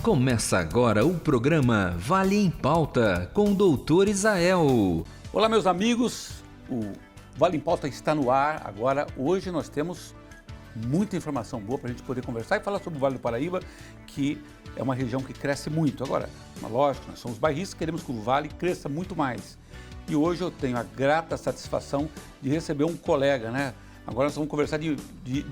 Começa agora o programa Vale em Pauta com o Dr. Isael. Olá, meus amigos, o Vale em Pauta está no ar. Agora, hoje nós temos muita informação boa para a gente poder conversar e falar sobre o Vale do Paraíba, que é uma região que cresce muito. Agora, lógico, nós somos bairristas, queremos que o Vale cresça muito mais. E hoje eu tenho a grata satisfação de receber um colega, né? Agora nós vamos conversar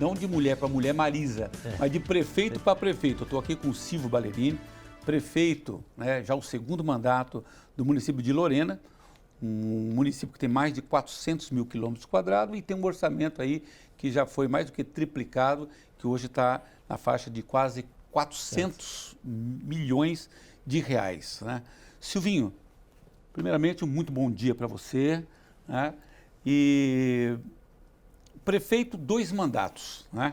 não de mulher para mulher, Marisa, mas de prefeito para prefeito. Eu estou aqui com o Silvio Ballerini, prefeito, né, já o segundo mandato do município de Lorena, um município que tem mais de 400 mil quilômetros quadrados e tem um orçamento aí que já foi mais do que triplicado, que hoje está na faixa de quase 400 milhões de reais, né? Silvinho, primeiramente, um muito bom dia para você, né? E prefeito, 2 mandatos, né?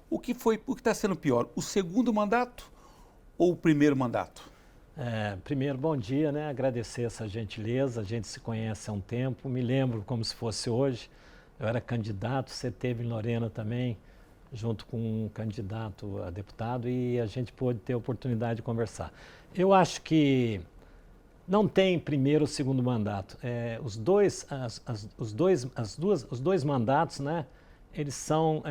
O que está sendo pior, o segundo mandato ou o primeiro mandato? Primeiro, bom dia, né? Agradecer essa gentileza, a gente se conhece há um tempo, me lembro como se fosse hoje, eu era candidato, você teve em Lorena também, junto com um candidato a deputado, e a gente pôde ter a oportunidade de conversar. Eu acho que não tem primeiro ou segundo mandato. Os dois mandatos, né, eles são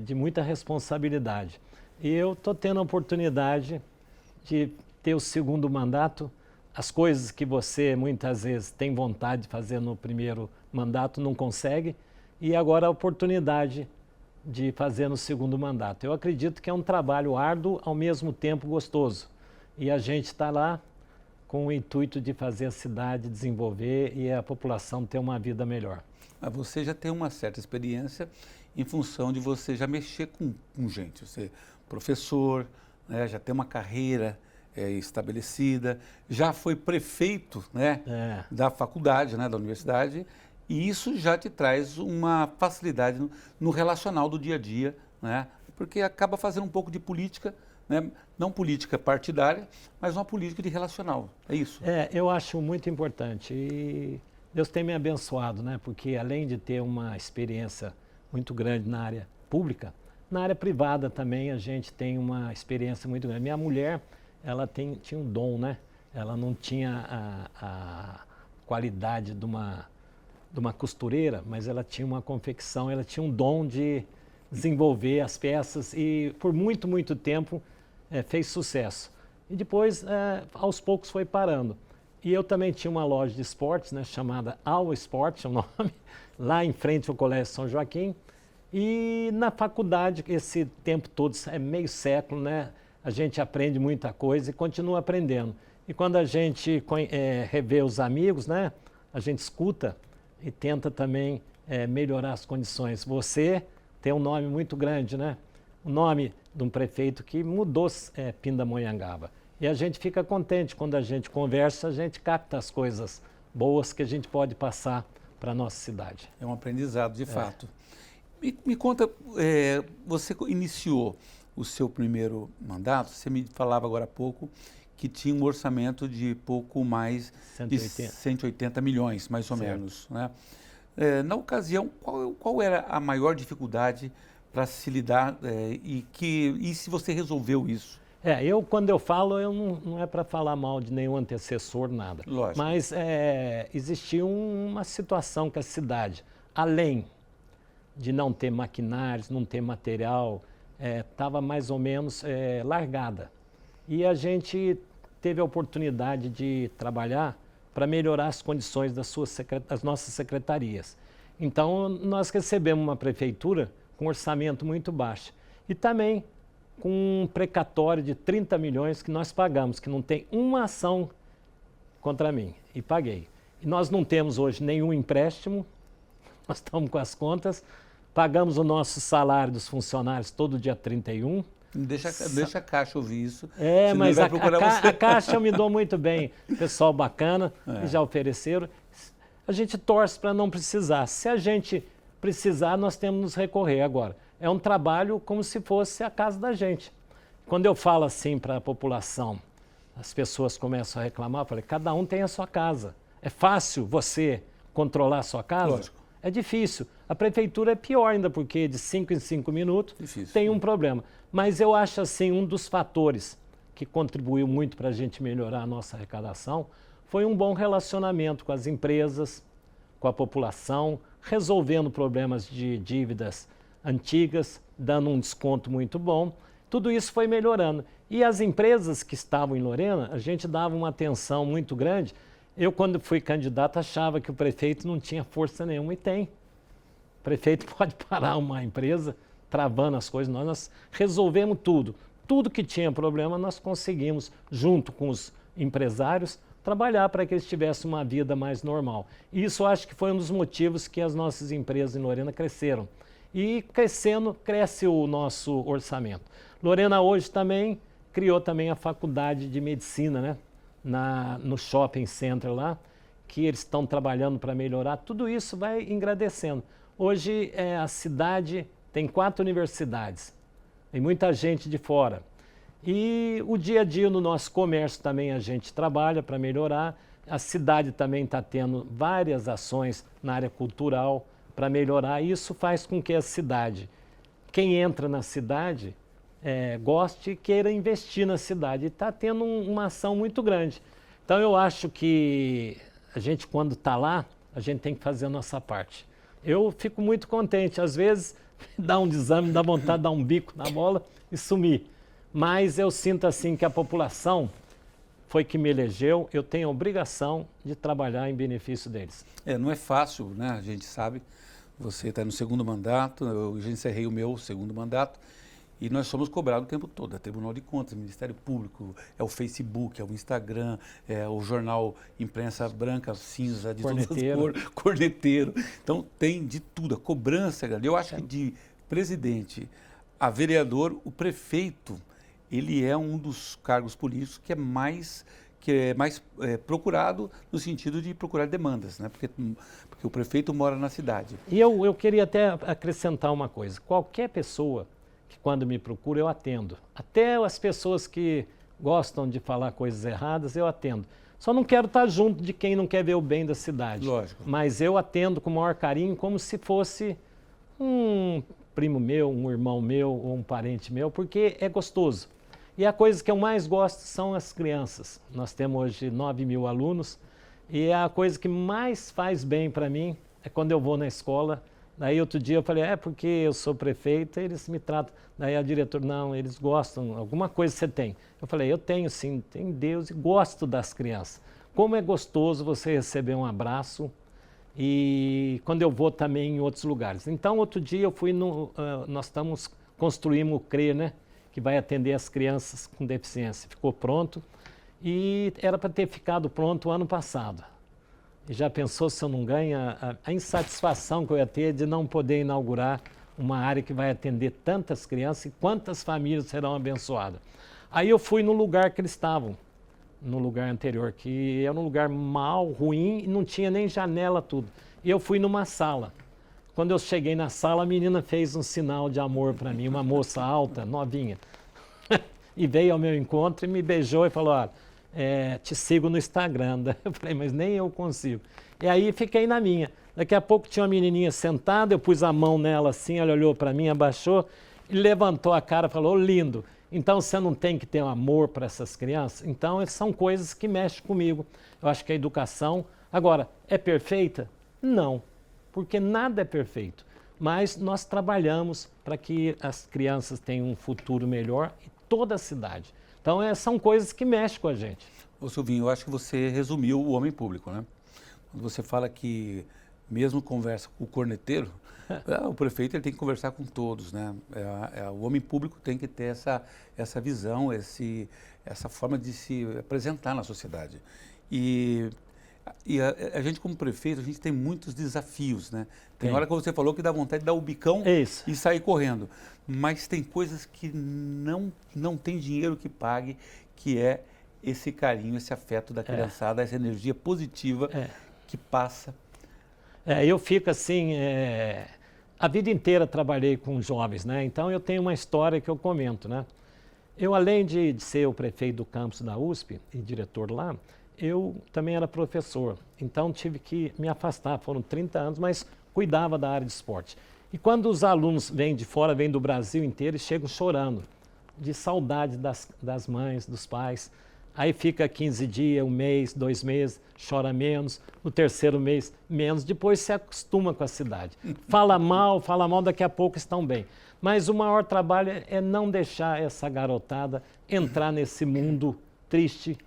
de muita responsabilidade. E eu estou tendo a oportunidade de ter o segundo mandato. As coisas que você muitas vezes tem vontade de fazer no primeiro mandato não consegue. E agora a oportunidade de fazer no segundo mandato. Eu acredito que é um trabalho árduo, ao mesmo tempo gostoso. E a gente está lá com o intuito de fazer a cidade desenvolver e a população ter uma vida melhor. Mas você já tem uma certa experiência em função de você já mexer com gente. Você é professor, né, já tem uma carreira estabelecida, já foi prefeito, né, da faculdade, né, da universidade, e isso já te traz uma facilidade no relacional do dia a dia, né, porque acaba fazendo um pouco de política, né? Não política partidária, mas uma política de relacional, é isso? Eu acho muito importante e Deus tem me abençoado, né? Porque além de ter uma experiência muito grande na área pública, na área privada também a gente tem uma experiência muito grande. Minha mulher, ela tinha um dom, né? Ela não tinha a qualidade de uma costureira, mas ela tinha uma confecção, ela tinha um dom de desenvolver as peças e por muito, muito tempo fez sucesso. E depois, aos poucos, foi parando. E eu também tinha uma loja de esportes, né, chamada All Sport, é o nome, lá em frente ao Colégio São Joaquim. E na faculdade, esse tempo todo, meio século, né, a gente aprende muita coisa e continua aprendendo. E quando a gente revê os amigos, né, a gente escuta e tenta também melhorar as condições. Você tem um nome muito grande, né? O nome de um prefeito que mudou Pindamonhangaba. E a gente fica contente quando a gente conversa, a gente capta as coisas boas que a gente pode passar para a nossa cidade. É um aprendizado, de fato. Me conta, você iniciou o seu primeiro mandato, você me falava agora há pouco que tinha um orçamento de pouco mais 180. de 180 milhões, mais ou menos, né? Na ocasião, qual era a maior dificuldade para se lidar e se você resolveu isso? Quando eu falo, não é para falar mal de nenhum antecessor, nada. Lógico. Mas existia uma situação que a cidade, além de não ter maquinários, não ter material, estava mais ou menos largada. E a gente teve a oportunidade de trabalhar para melhorar as condições das nossas secretarias. Então, nós recebemos uma prefeitura com orçamento muito baixo e também com um precatório de 30 milhões que nós pagamos, que não tem uma ação contra mim, e paguei. E nós não temos hoje nenhum empréstimo, nós estamos com as contas, pagamos o nosso salário dos funcionários todo dia 31. Deixa a Caixa ouvir isso. Mas a Caixa eu me dou muito bem. Pessoal bacana, que já ofereceram. A gente torce para não precisar. Se a gente precisar, nós temos que nos recorrer agora. É um trabalho como se fosse a casa da gente. Quando eu falo assim para a população, as pessoas começam a reclamar, eu falei, cada um tem a sua casa. É fácil você controlar a sua casa? Lógico. É difícil. A prefeitura é pior ainda, porque de 5 em 5 minutos tem um problema. Mas eu acho assim, um dos fatores que contribuiu muito para a gente melhorar a nossa arrecadação foi um bom relacionamento com as empresas, com a população, resolvendo problemas de dívidas antigas, dando um desconto muito bom. Tudo isso foi melhorando. E as empresas que estavam em Lorena, a gente dava uma atenção muito grande. Eu, quando fui candidato, achava que o prefeito não tinha força nenhuma, e tem. O prefeito pode parar uma empresa travando as coisas. Nós resolvemos tudo. Tudo que tinha problema, nós conseguimos, junto com os empresários, trabalhar para que eles tivessem uma vida mais normal. E isso acho que foi um dos motivos que as nossas empresas em Lorena cresceram. E crescendo, cresce o nosso orçamento. Lorena hoje também criou também a faculdade de medicina, né? No shopping center lá, que eles estão trabalhando para melhorar. Tudo isso vai engrandecendo. Hoje a cidade tem 4 universidades, tem muita gente de fora. E o dia a dia no nosso comércio também a gente trabalha para melhorar. A cidade também está tendo várias ações na área cultural para melhorar. Isso faz com que a cidade, quem entra na cidade, goste e queira investir na cidade. E está tendo uma ação muito grande. Então eu acho que a gente, quando está lá, a gente tem que fazer a nossa parte. Eu fico muito contente. Às vezes dá um desame, dá vontade de dar um bico na bola e sumir. Mas eu sinto assim que a população foi que me elegeu, eu tenho a obrigação de trabalhar em benefício deles. Não é fácil, né? A gente sabe, você está no segundo mandato, eu já encerrei o meu segundo mandato, e nós somos cobrados o tempo todo, é Tribunal de Contas, Ministério Público, é o Facebook, é o Instagram, é o jornal imprensa branca, cinza, de todas as cores, corneteiro. Então tem de tudo, a cobrança, eu acho que de presidente a vereador, o prefeito, ele é um dos cargos políticos que é mais procurado no sentido de procurar demandas, né? Porque o prefeito mora na cidade. E eu queria até acrescentar uma coisa. Qualquer pessoa que quando me procura eu atendo. Até as pessoas que gostam de falar coisas erradas eu atendo. Só não quero estar junto de quem não quer ver o bem da cidade. Lógico. Mas eu atendo com o maior carinho, como se fosse um primo meu, um irmão meu ou um parente meu, porque é gostoso. E a coisa que eu mais gosto são as crianças. Nós temos hoje 9.000 alunos e a coisa que mais faz bem para mim é quando eu vou na escola. Daí outro dia eu falei, porque eu sou prefeito, eles me tratam. Daí a diretora, não, eles gostam, alguma coisa você tem. Eu falei, eu tenho sim, tenho Deus e gosto das crianças. Como é gostoso você receber um abraço e quando eu vou também em outros lugares. Então outro dia eu fui, nós construímos o CRE, né? Que vai atender as crianças com deficiência. Ficou pronto e era para ter ficado pronto o ano passado. E já pensou se eu não ganho a insatisfação que eu ia ter de não poder inaugurar uma área que vai atender tantas crianças e quantas famílias serão abençoadas. Aí eu fui no lugar que eles estavam, no lugar anterior, que era um lugar mal, ruim, e não tinha nem janela, tudo. E eu fui numa sala. Quando eu cheguei na sala, a menina fez um sinal de amor para mim, uma moça alta, novinha. E veio ao meu encontro e me beijou e falou, olha, te sigo no Instagram. Eu falei, mas nem eu consigo. E aí fiquei na minha. Daqui a pouco tinha uma menininha sentada, eu pus a mão nela assim, ela olhou para mim, abaixou e levantou a cara e falou, lindo. Então você não tem que ter um amor para essas crianças? Então são coisas que mexem comigo. Eu acho que a educação... Agora, é perfeita? Não. Porque nada é perfeito, mas nós trabalhamos para que as crianças tenham um futuro melhor em toda a cidade. Então, são coisas que mexem com a gente. Ô Silvinho, eu acho que você resumiu o homem público, né? Quando você fala que mesmo conversa com o corneteiro, o prefeito ele tem que conversar com todos, né? O homem público tem que ter essa visão, essa forma de se apresentar na sociedade. E a gente, como prefeito, a gente tem muitos desafios, né? Tem hora que você falou que dá vontade de dar o bicão e sair correndo. Mas tem coisas que não tem dinheiro que pague, que é esse carinho, esse afeto da criançada, essa energia positiva que passa. Eu fico assim, a vida inteira trabalhei com jovens, né? Então eu tenho uma história que eu comento, né? Eu, além de ser o prefeito do campus da USP e diretor lá, eu também era professor, então tive que me afastar, foram 30 anos, mas cuidava da área de esporte. E quando os alunos vêm de fora, vêm do Brasil inteiro e chegam chorando, de saudade das mães, dos pais. Aí fica 15 dias, 1 mês, 2 meses, chora menos, no terceiro mês menos, depois se acostuma com a cidade. Fala mal, daqui a pouco estão bem. Mas o maior trabalho é não deixar essa garotada entrar nesse mundo triste,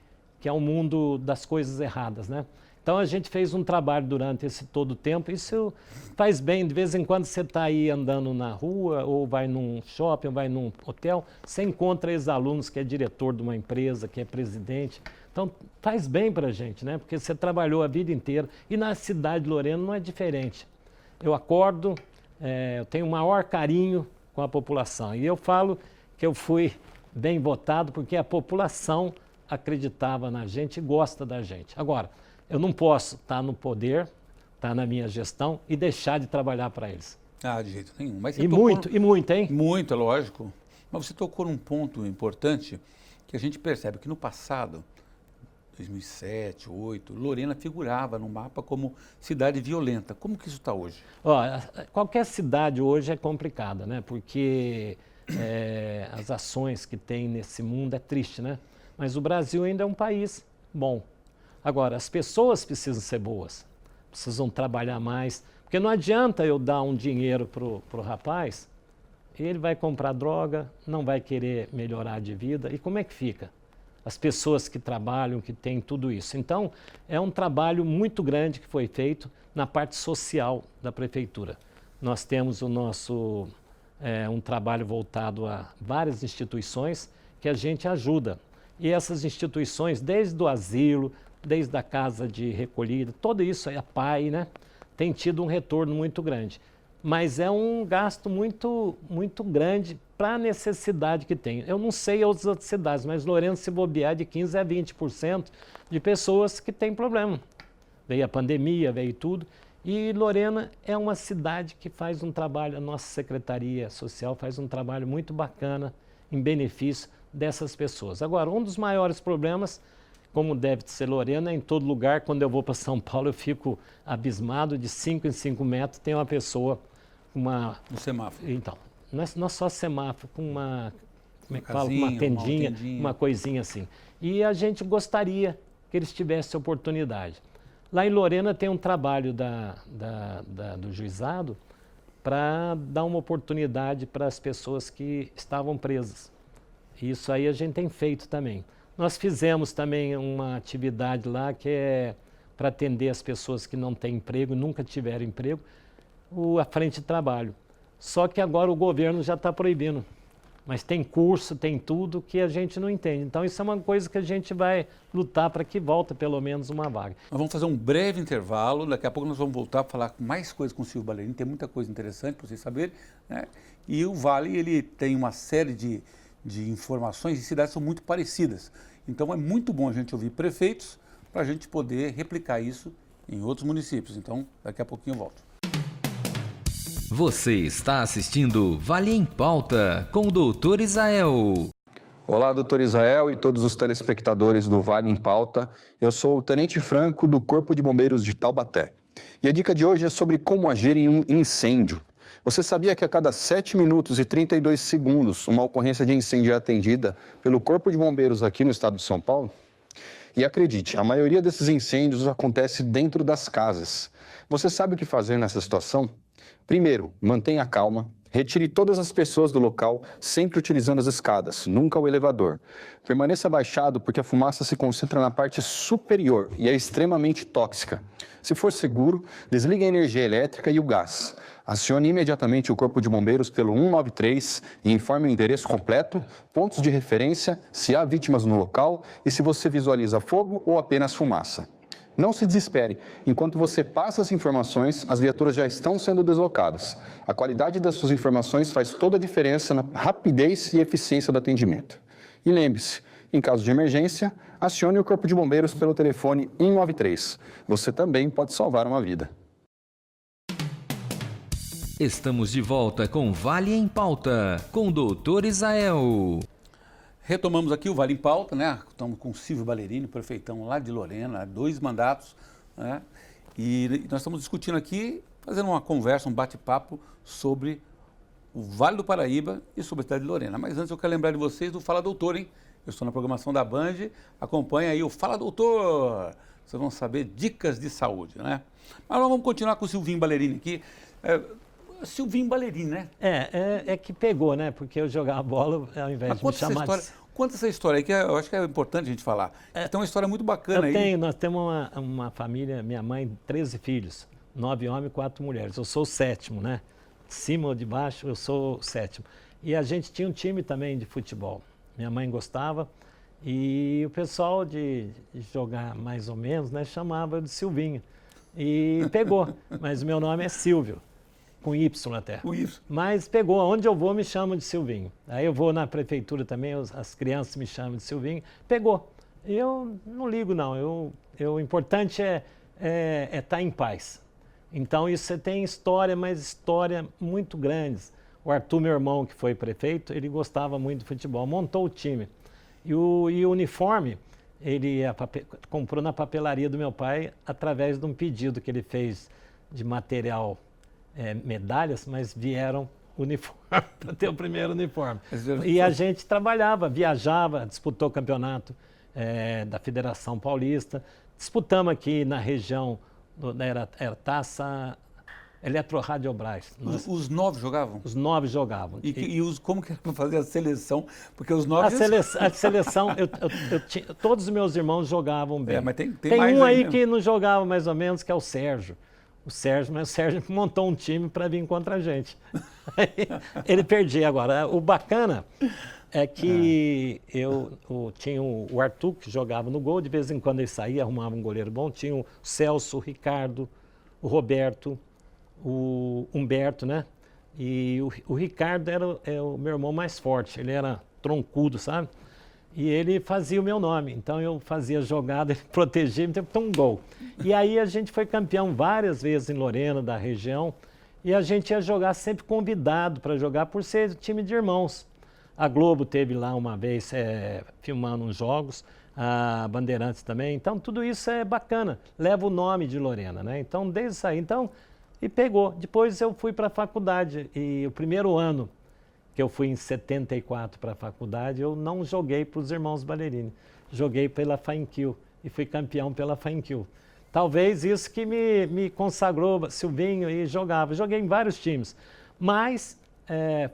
que é o mundo das coisas erradas, né? Então a gente fez um trabalho durante esse todo o tempo, isso faz bem, de vez em quando você está aí andando na rua, ou vai num shopping, ou vai num hotel, você encontra ex-alunos que é diretor de uma empresa, que é presidente, então faz bem para a gente, né? Porque você trabalhou a vida inteira, e na cidade de Lorena não é diferente. Eu acordo, eu tenho o maior carinho com a população, e eu falo que eu fui bem votado porque a população acreditava na gente e gosta da gente. Agora, eu não posso estar no poder, estar na minha gestão e deixar de trabalhar para eles. Ah, de jeito nenhum. Mas E muito, hein? Muito, é lógico. Mas você tocou num ponto importante que a gente percebe que no passado, 2007, 2008, Lorena figurava no mapa como cidade violenta. Como que isso está hoje? Ó, qualquer cidade hoje é complicada, né? Porque as ações que tem nesse mundo é triste, né? Mas o Brasil ainda é um país bom. Agora, as pessoas precisam ser boas, precisam trabalhar mais, porque não adianta eu dar um dinheiro pro rapaz, ele vai comprar droga, não vai querer melhorar de vida, e como é que fica? As pessoas que trabalham, que têm tudo isso. Então, é um trabalho muito grande que foi feito na parte social da prefeitura. Nós temos o nosso, um trabalho voltado a várias instituições que a gente ajuda. E essas instituições, desde o asilo, desde a casa de recolhida, tudo isso, a PAI, né, tem tido um retorno muito grande. Mas é um gasto muito grande para a necessidade que tem. Eu não sei outras cidades, mas Lorena, se bobear, de 15% a 20% de pessoas que têm problema. Veio a pandemia, veio tudo. E Lorena é uma cidade que faz um trabalho, a nossa Secretaria Social faz um trabalho muito bacana em benefício dessas pessoas. Agora, um dos maiores problemas, como deve ser Lorena, em todo lugar, quando eu vou para São Paulo, eu fico abismado, de 5 em 5 metros tem uma pessoa com uma... Um semáforo. Então, não é só semáforo, com uma... Como é que fala? casinha, Uma tendinha, tendinha. uma coisinha assim. E a gente gostaria que eles tivessem oportunidade. Lá em Lorena tem um trabalho do juizado para dar uma oportunidade para as pessoas que estavam presas. Isso aí a gente tem feito também. Nós fizemos também uma atividade lá que é para atender as pessoas que não têm emprego, nunca tiveram emprego, a frente de trabalho. Só que agora o governo já está proibindo. Mas tem curso, tem tudo que a gente não entende. Então isso é uma coisa que a gente vai lutar para que volte pelo menos uma vaga. Nós vamos fazer um breve intervalo, daqui a pouco nós vamos voltar a falar mais coisas com o Silvio Ballerini, tem muita coisa interessante para vocês saberem, né? E o Vale, ele tem uma série de informações e cidades são muito parecidas. Então é muito bom a gente ouvir prefeitos para a gente poder replicar isso em outros municípios. Então daqui a pouquinho eu volto. Você está assistindo Vale em Pauta com o Dr. Israel. Olá, doutor Israel e todos os telespectadores do Vale em Pauta. Eu sou o Tenente Franco do Corpo de Bombeiros de Taubaté. E a dica de hoje é sobre como agir em um incêndio. Você sabia que a cada 7 minutos e 32 segundos uma ocorrência de incêndio é atendida pelo Corpo de Bombeiros aqui no estado de São Paulo? E acredite, a maioria desses incêndios acontece dentro das casas. Você sabe o que fazer nessa situação? Primeiro, mantenha calma, retire todas as pessoas do local, sempre utilizando as escadas, nunca o elevador. Permaneça abaixado porque a fumaça se concentra na parte superior e é extremamente tóxica. Se for seguro, desligue a energia elétrica e o gás. Acione imediatamente o Corpo de Bombeiros pelo 193 e informe o endereço completo, pontos de referência, se há vítimas no local e se você visualiza fogo ou apenas fumaça. Não se desespere. Enquanto você passa as informações, as viaturas já estão sendo deslocadas. A qualidade das suas informações faz toda a diferença na rapidez e eficiência do atendimento. E lembre-se, em caso de emergência, acione o Corpo de Bombeiros pelo telefone 193. Você também pode salvar uma vida. Estamos de volta com Vale em Pauta com o Dr. Israel. Retomamos aqui o Vale em Pauta, né? Estamos com o Silvio Ballerini, prefeitão lá de Lorena, 2 mandatos, né? E nós estamos discutindo aqui, fazendo uma conversa, um bate-papo sobre o Vale do Paraíba e sobre a cidade de Lorena. Mas antes eu quero lembrar de vocês do Fala Doutor, hein? Eu estou na programação da Band, acompanha aí o Fala Doutor. Vocês vão saber dicas de saúde, né? Mas nós vamos continuar com o Silvinho Ballerini aqui. Silvinho Ballerini, né? É que pegou, né? Porque eu jogava bola ao invés de me chamar de... Conta essa história aí, que eu acho que é importante a gente falar. Tem uma história muito bacana aí. Nós temos uma família, minha mãe, 13 filhos, 9 homens e 4 mulheres. Eu sou o 7º, né? De cima ou de baixo, eu sou o 7º. E a gente tinha um time também de futebol. Minha mãe gostava e o pessoal de jogar mais ou menos, né, chamava de Silvinho. E pegou, mas o meu nome é Silvio, com Y até. Com Y. Mas pegou, onde eu vou me chamam de Silvinho. Aí eu vou na prefeitura também, as crianças me chamam de Silvinho. Pegou. Eu não ligo não, o importante é estar em paz. Então isso você tem história, mas história muito grandes. O Arthur, meu irmão, que foi prefeito, ele gostava muito de futebol, montou o time. E o uniforme, ele comprou na papelaria do meu pai através de um pedido que ele fez de material, medalhas, mas vieram uniforme para ter o primeiro uniforme. E a gente trabalhava, viajava, disputou campeonato da Federação Paulista, disputamos aqui na região, era Taça Eletroradiobras. Os 9 jogavam? Os 9 jogavam. Como que era para fazer a seleção? Porque os 9... A seleção, todos os meus irmãos jogavam bem. Mas tem mais um aí que não jogava mais ou menos, que é o Sérgio. Mas o Sérgio montou um time para vir contra a gente. Ele perdia agora. O bacana é que eu tinha o Arthur, que jogava no gol, de vez em quando ele saía, arrumava um goleiro bom. Tinha o Celso, o Ricardo, o Roberto, o Humberto, né? E o Ricardo era o meu irmão mais forte, ele era troncudo, sabe? E ele fazia o meu nome, então eu fazia jogada, ele protegia, então um gol. E aí a gente foi campeão várias vezes em Lorena, da região, e a gente ia jogar sempre convidado para jogar por ser time de irmãos. A Globo teve lá uma vez filmando uns jogos, a Bandeirantes também, então tudo isso é bacana, leva o nome de Lorena, né? Então desde isso aí, e pegou. Depois eu fui para a faculdade e o primeiro ano que eu fui em 74 para a faculdade, eu não joguei para os irmãos Ballerini, joguei pela Faenquil e fui campeão pela Faenquil. Talvez isso que me consagrou, Silvinho, e joguei em vários times, mas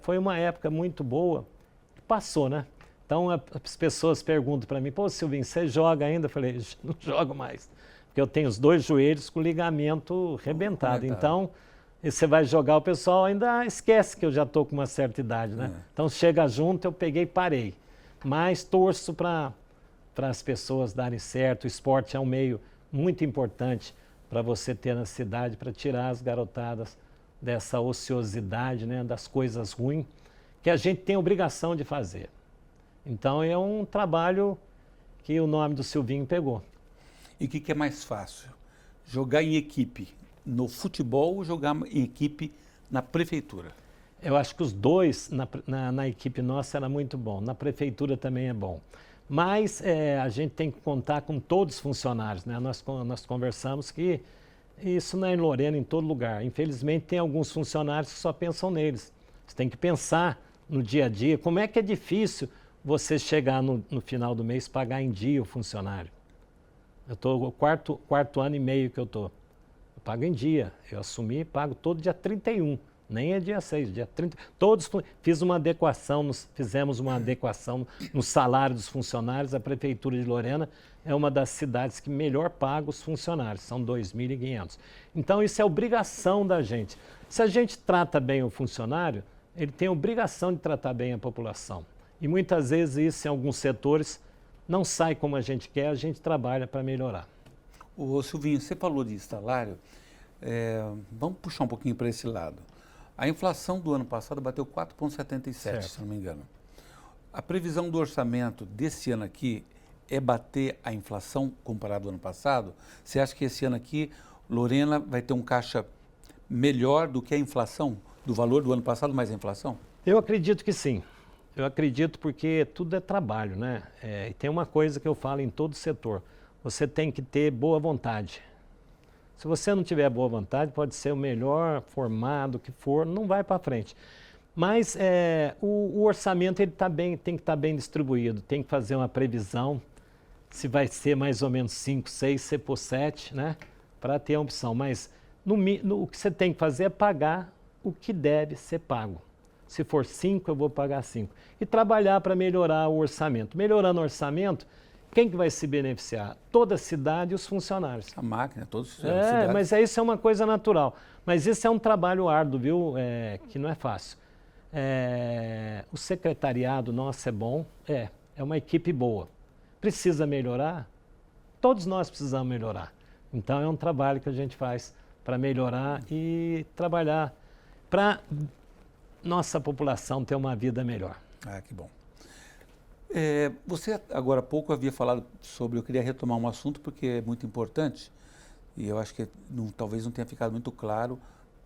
foi uma época muito boa, que passou, né? Então as pessoas perguntam para mim, pô, Silvinho, você joga ainda? Eu falei, não jogo mais. Porque eu tenho os 2 joelhos com ligamento rebentado. Então, você vai jogar, o pessoal ainda esquece que eu já estou com uma certa idade, né? Então, chega junto, eu peguei e parei. Mas torço para as pessoas darem certo. O esporte é um meio muito importante para você ter na cidade, para tirar as garotadas dessa ociosidade, né? Das coisas ruins, que a gente tem obrigação de fazer. Então, é um trabalho que o nome do Silvinho pegou. E o que é mais fácil? Jogar em equipe no futebol ou jogar em equipe na prefeitura? Eu acho que os dois na equipe nossa era muito bom. Na prefeitura também é bom. Mas a gente tem que contar com todos os funcionários, né? Nós conversamos que isso não é em Lorena, em todo lugar. Infelizmente tem alguns funcionários que só pensam neles. Você tem que pensar no dia a dia. Como é que é difícil você chegar no final do mês e pagar em dia o funcionário? Eu estou no quarto ano e meio que eu estou. Eu pago em dia. Eu assumi e pago todo dia 31. Nem é dia 6, dia 30. Fizemos uma adequação no salário dos funcionários. A Prefeitura de Lorena é uma das cidades que melhor paga os funcionários. São 2.500. Então, isso é obrigação da gente. Se a gente trata bem o funcionário, ele tem a obrigação de tratar bem a população. E muitas vezes isso, em alguns setores, não sai como a gente quer, a gente trabalha para melhorar. Ô Silvinho, você falou de salário, vamos puxar um pouquinho para esse lado. A inflação do ano passado bateu 4,77, se não me engano. A previsão do orçamento desse ano aqui é bater a inflação comparado ao ano passado? Você acha que esse ano aqui Lorena vai ter um caixa melhor do que a inflação, do valor do ano passado mais a inflação? Eu acredito que sim. Eu acredito porque tudo é trabalho, né? E tem uma coisa que eu falo em todo setor. Você tem que ter boa vontade. Se você não tiver boa vontade, pode ser o melhor formado que for, não vai para frente. Mas o orçamento ele tem que estar bem distribuído, tem que fazer uma previsão, se vai ser mais ou menos 5, 6, se for 7, né? Para ter a opção. Mas o que você tem que fazer é pagar o que deve ser pago. Se for 5, eu vou pagar 5. E trabalhar para melhorar o orçamento. Melhorando o orçamento, quem que vai se beneficiar? Toda a cidade e os funcionários. A máquina, todos os mas isso é uma coisa natural. Mas isso é um trabalho árduo, viu? Que não é fácil. O secretariado nosso é bom, é uma equipe boa. Precisa melhorar? Todos nós precisamos melhorar. Então é um trabalho que a gente faz para melhorar e trabalhar para nossa população ter uma vida melhor. Ah, que bom. Você agora há pouco havia falado sobre, eu queria retomar um assunto porque é muito importante e eu acho que talvez não tenha ficado muito claro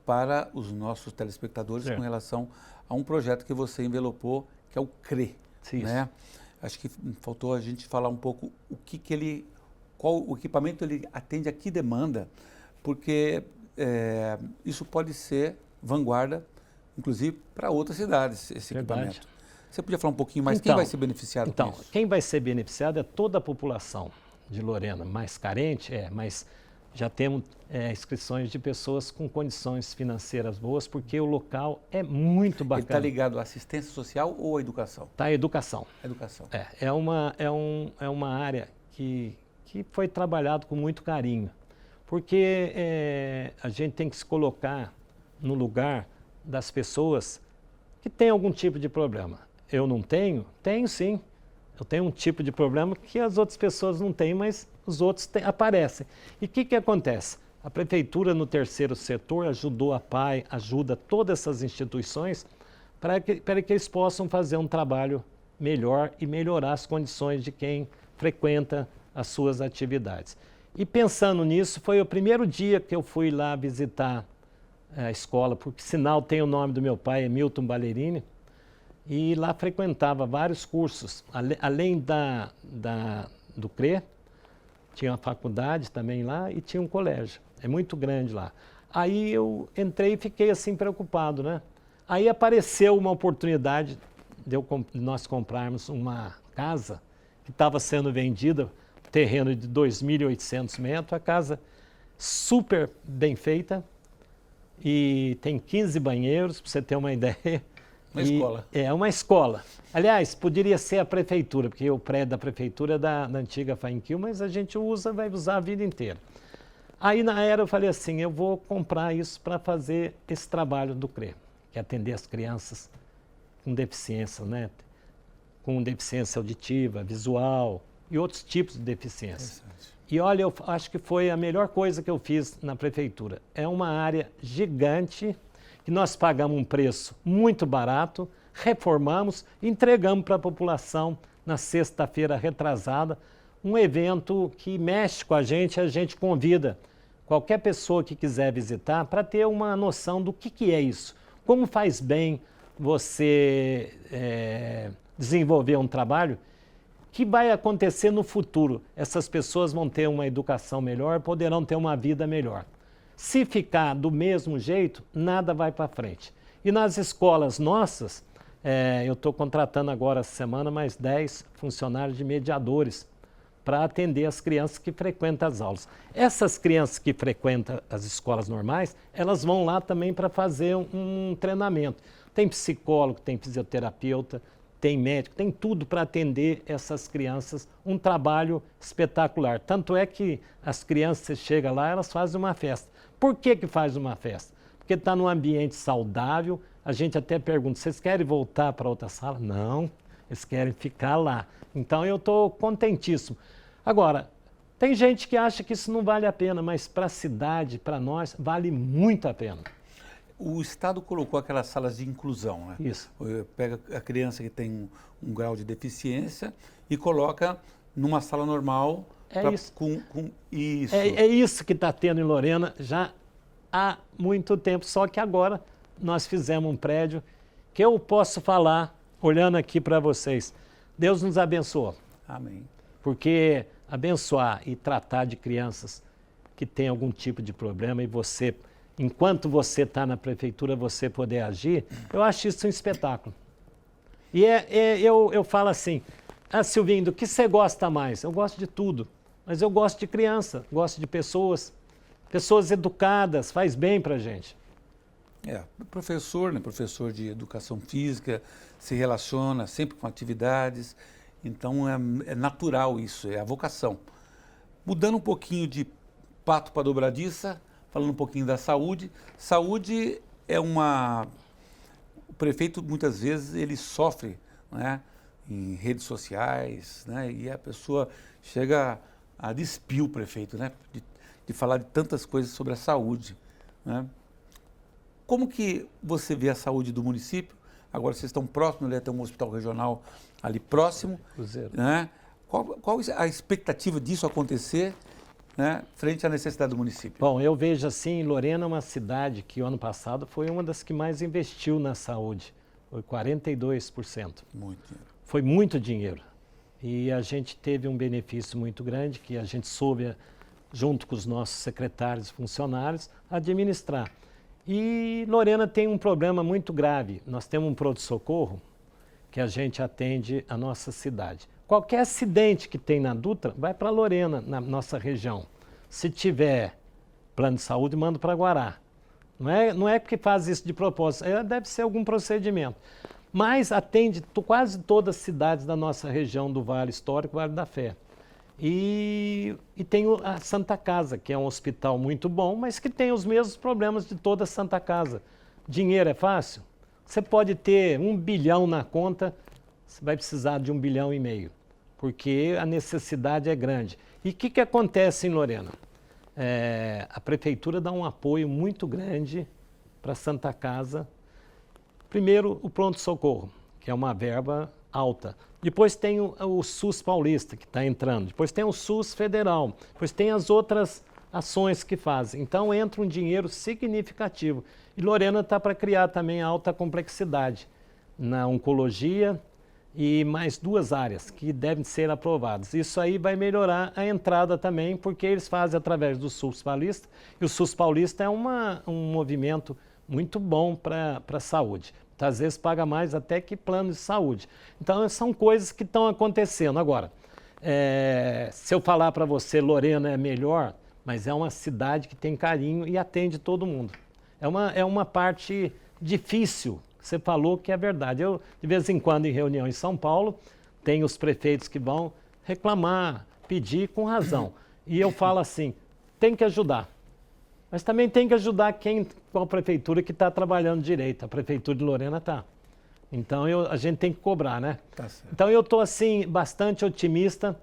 para os nossos telespectadores com relação a um projeto que você envelopou, que é o CRE. Né? Acho que faltou a gente falar um pouco qual o equipamento ele atende a que demanda, porque isso pode ser vanguarda, inclusive para outras cidades, esse equipamento. Você podia falar um pouquinho mais, quem vai ser beneficiado com isso? Quem vai ser beneficiado é toda a população de Lorena, mais carente, mas já temos inscrições de pessoas com condições financeiras boas, porque o local é muito bacana. Ele está ligado à assistência social ou à educação? Está à educação. Educação. É uma área que foi trabalhado com muito carinho, porque a gente tem que se colocar no lugar das pessoas que têm algum tipo de problema. Eu não tenho? Tenho sim. Eu tenho um tipo de problema que as outras pessoas não têm, mas os outros aparecem. E o que acontece? A prefeitura no terceiro setor ajudou a PAI, ajuda todas essas instituições para que eles possam fazer um trabalho melhor e melhorar as condições de quem frequenta as suas atividades. E pensando nisso, foi o primeiro dia que eu fui lá visitar a escola, porque sinal tem o nome do meu pai, é Milton Ballerini, e lá frequentava vários cursos, além do CRE, tinha uma faculdade também lá e tinha um colégio, é muito grande lá. Aí eu entrei e fiquei assim preocupado, né? Aí apareceu uma oportunidade de nós comprarmos uma casa que estava sendo vendida, terreno de 2.800 metros, a casa super bem feita e tem 15 banheiros, para você ter uma ideia. Uma escola. É uma escola. Aliás, poderia ser a prefeitura, porque o prédio da prefeitura é da antiga Fainquil, mas a gente vai usar a vida inteira. Aí na era eu falei assim, eu vou comprar isso para fazer esse trabalho do CRE, que é atender as crianças com deficiência, né? Com deficiência auditiva, visual e outros tipos de deficiência. E olha, eu acho que foi a melhor coisa que eu fiz na prefeitura. É uma área gigante, que nós pagamos um preço muito barato, reformamos, entregamos para a população na sexta-feira retrasada, um evento que mexe com a gente convida qualquer pessoa que quiser visitar para ter uma noção do que é isso, como faz bem você desenvolver um trabalho que vai acontecer no futuro. Essas pessoas vão ter uma educação melhor, poderão ter uma vida melhor. Se ficar do mesmo jeito, nada vai para frente. E nas escolas nossas, eu estou contratando agora essa semana mais 10 funcionários de mediadores para atender as crianças que frequentam as aulas. Essas crianças que frequentam as escolas normais, elas vão lá também para fazer um treinamento. Tem psicólogo, tem fisioterapeuta, tem médico, tem tudo para atender essas crianças, um trabalho espetacular. Tanto é que as crianças, você chega lá, elas fazem uma festa. Por que faz uma festa? Porque está num ambiente saudável, a gente até pergunta, vocês querem voltar para outra sala? Não, eles querem ficar lá. Então eu estou contentíssimo. Agora, tem gente que acha que isso não vale a pena, mas para a cidade, para nós, vale muito a pena. O Estado colocou aquelas salas de inclusão, né? Isso. Pega a criança que tem um grau de deficiência e coloca numa sala normal. Isso. Com isso. É isso que está tendo em Lorena já há muito tempo, só que agora nós fizemos um prédio que eu posso falar, olhando aqui para vocês, Deus nos abençoou. Amém. Porque abençoar e tratar de crianças que têm algum tipo de problema e você enquanto você está na prefeitura, você poder agir, eu acho isso um espetáculo. E eu falo assim, Silvinho, do que você gosta mais? Eu gosto de tudo, mas eu gosto de criança, gosto de pessoas educadas, faz bem para a gente. Professor, né? Professor de educação física, se relaciona sempre com atividades, então é natural isso, é a vocação. Mudando um pouquinho de pato para dobradiça, falando um pouquinho da saúde. Saúde é o prefeito muitas vezes ele sofre, né, em redes sociais, né, e a pessoa chega a despir o prefeito, né, de falar de tantas coisas sobre a saúde, né. Como que você vê a saúde do município? Agora vocês estão próximos, né, tem um hospital regional ali próximo, Cruzeiro. Né? Qual a expectativa disso acontecer, né, frente à necessidade do município? Bom, eu vejo assim, Lorena é uma cidade que o ano passado foi uma das que mais investiu na saúde, foi 42%. Muito dinheiro. Foi muito dinheiro. E a gente teve um benefício muito grande que a gente soube, junto com os nossos secretários e funcionários, administrar. E Lorena tem um problema muito grave. Nós temos um pronto-socorro que a gente atende a nossa cidade. Qualquer acidente que tem na Dutra, vai para Lorena, na nossa região. Se tiver plano de saúde, manda para Guará. Não é porque faz isso de propósito, deve ser algum procedimento. Mas atende quase todas as cidades da nossa região do Vale Histórico, Vale da Fé. E tem a Santa Casa, que é um hospital muito bom, mas que tem os mesmos problemas de toda a Santa Casa. Dinheiro é fácil? Você pode ter 1 bilhão na conta, você vai precisar de 1,5 bilhão, porque a necessidade é grande. E o que acontece em Lorena? A prefeitura dá um apoio muito grande para a Santa Casa. Primeiro, o pronto-socorro, que é uma verba alta. Depois tem o SUS paulista, que está entrando. Depois tem o SUS federal. Depois tem as outras ações que fazem. Então, entra um dinheiro significativo. E Lorena está para criar também alta complexidade na oncologia e mais 2 áreas que devem ser aprovadas. Isso aí vai melhorar a entrada também, porque eles fazem através do SUS paulista. E o SUS paulista é um movimento muito bom para a saúde. Às vezes paga mais até que plano de saúde. Então, são coisas que estão acontecendo. Agora, se eu falar para você, Lorena é melhor, mas é uma cidade que tem carinho e atende todo mundo. É uma parte difícil, você falou que é verdade. Eu, de vez em quando, em reunião em São Paulo, tem os prefeitos que vão reclamar, pedir com razão. E eu falo assim, tem que ajudar. Mas também tem que ajudar qual prefeitura que está trabalhando direito. A prefeitura de Lorena está. Então, a gente tem que cobrar, né? Tá certo. Então, eu estou, assim, bastante otimista.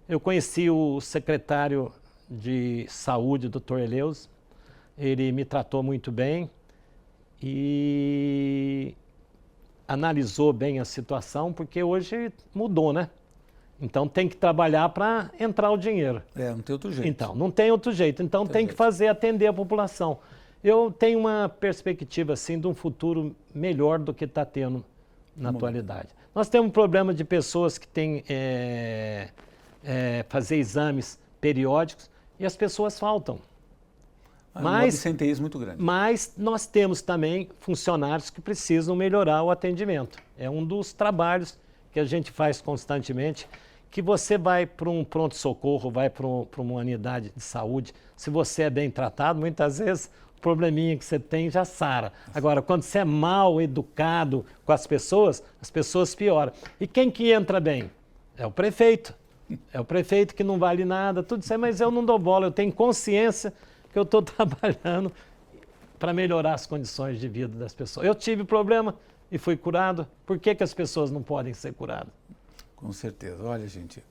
Eu conheci o secretário de saúde, Dr. Eleus. Ele me tratou muito bem e analisou bem a situação, porque hoje mudou, né? Então, tem que trabalhar para entrar o dinheiro. Não tem outro jeito. Então, não tem outro jeito. Então, tem que atender a população. Eu tenho uma perspectiva, assim, de um futuro melhor do que está tendo na atualidade. Nós temos um problema de pessoas que têm fazer exames periódicos e as pessoas faltam. Um absenteísmo muito grande. Mas nós temos também funcionários que precisam melhorar o atendimento. É um dos trabalhos que a gente faz constantemente, que você vai para um pronto-socorro, vai para uma unidade de saúde, se você é bem tratado, muitas vezes o probleminha que você tem já sara. Agora, quando você é mal educado com as pessoas pioram. E quem que entra bem? É o prefeito. É o prefeito que não vale nada, tudo isso aí, mas eu não dou bola, eu tenho consciência que eu estou trabalhando para melhorar as condições de vida das pessoas. Eu tive problema e fui curado. Por que as pessoas não podem ser curadas? Com certeza. Olha, gente,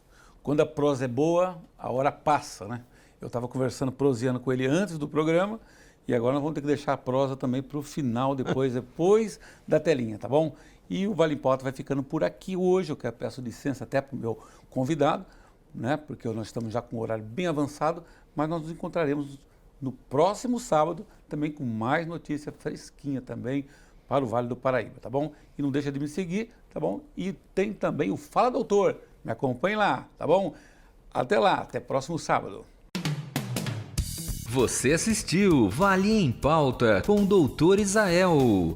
quando a prosa é boa, a hora passa, né? Eu estava conversando, proseando com ele antes do programa e agora nós vamos ter que deixar a prosa também para o final, depois da telinha, tá bom? E o Vale em Pauta vai ficando por aqui hoje. Eu peço licença até para o meu convidado, né? Porque nós estamos já com um horário bem avançado, mas nós nos encontraremos no próximo sábado, também com mais notícia fresquinha também para o Vale do Paraíba, tá bom? E não deixa de me seguir, tá bom? E tem também o Fala Doutor, me acompanhe lá, tá bom? Até lá, até próximo sábado. Você assistiu Vale em Pauta com o Dr. Israel.